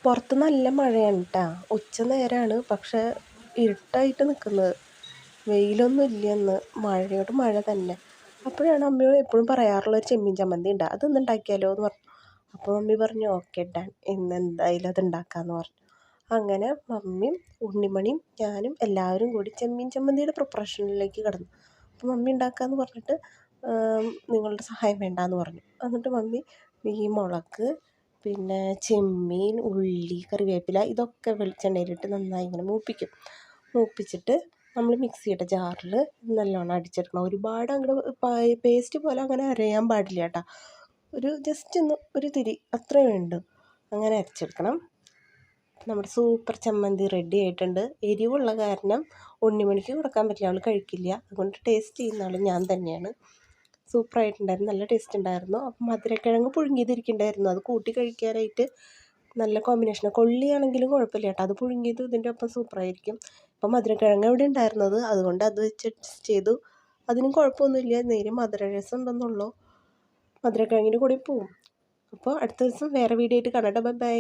പുറത്ത് നല്ല മഴയാണ് കേട്ടോ. ഉച്ച നേരമാണ്, പക്ഷേ ഇരുട്ടായിട്ട് നിൽക്കുന്നത്. വെയിലൊന്നും ഇല്ല ഇന്ന്, മഴയോട് മഴ തന്നെ. അപ്പോഴാണ് അമ്മയോട് എപ്പോഴും പറയാറുള്ളൊരു ചെമ്മീൻ ചമ്മന്തി ഉണ്ട്, അതൊന്ന് ഉണ്ടാക്കിയാലോ എന്ന് പറഞ്ഞു. അപ്പോൾ മമ്മി പറഞ്ഞു ഓക്കെ ഡൺ, ഇന്ന് എന്തായാലും അത് ഉണ്ടാക്കാമെന്ന് പറഞ്ഞു. അങ്ങനെ മമ്മിയും ഉണ്ണിമണിയും ഞാനും എല്ലാവരും കൂടി ചെമ്മീൻ ചമ്മന്തിയുടെ പ്രിപ്പറേഷനിലേക്ക് കിടന്നു. അപ്പോൾ മമ്മി ഉണ്ടാക്കാമെന്ന് പറഞ്ഞിട്ട് നിങ്ങളുടെ സഹായം വേണ്ടാന്ന് പറഞ്ഞു. എന്നിട്ട് മമ്മി ഈ മുളക്, പിന്നെ ചെമ്മീൻ, ഉള്ളി, കറിവേപ്പില ഇതൊക്കെ വെളിച്ചെണ്ണയിലിട്ട് നന്നായി ഇങ്ങനെ മൂപ്പിച്ചിട്ട് നമ്മൾ മിക്സിയുടെ ജാറിൽ നല്ലോണം അടിച്ചെടുക്കണം. ഒരുപാട് അങ്ങോട്ട് പേസ്റ്റ് പോലെ അങ്ങനെ അരയാൻ പാടില്ല കേട്ടോ. ഒരു ജസ്റ്റ് ഒന്ന് ഒരു തിരി അത്രേ വേണ്ടു, അങ്ങനെ അരച്ചെടുക്കണം. നമ്മുടെ സൂപ്പർ ചമ്മന്തി റെഡി ആയിട്ടുണ്ട്. എരിവുള്ള കാരണം ഉണ്ണിമണിക്ക് കൊടുക്കാൻ പറ്റില്ല, അവൾ കഴിക്കില്ല. അതുകൊണ്ട് ടേസ്റ്റ് ചെയ്യുന്ന ആൾ ഞാൻ തന്നെയാണ്. സൂപ്പറായിട്ടുണ്ടായിരുന്നു, നല്ല ടേസ്റ്റ് ഉണ്ടായിരുന്നു. അപ്പം മധുരക്കിഴങ്ങ് പുഴുങ്ങിയതിരിക്കുന്നുണ്ടായിരുന്നു, അത് കൂട്ടി കഴിക്കാനായിട്ട് നല്ല കോമ്പിനേഷൻ. കൊള്ളിയാണെങ്കിലും കുഴപ്പമില്ല കേട്ടോ, അത് പുഴുങ്ങിയത് ഇതിൻ്റെ ഒപ്പം സൂപ്പറായിരിക്കും. അപ്പം മധുരക്കിഴങ്ങ് ഇവിടെ ഉണ്ടായിരുന്നത്, അതുകൊണ്ട് അത് വെച്ച് അഡ്ജസ്റ്റ് ചെയ്തു. അതിനും കുഴപ്പമൊന്നുമില്ല, നേരെ മധുരരസം ഉണ്ടെന്നുള്ളൂ, മധുരക്കിഴങ്ങിൻ്റെ കൂടെ പോവും. അപ്പോൾ അടുത്ത ദിവസം വേറെ വീഡിയോ ആയിട്ട് കാണാം. Bye bye.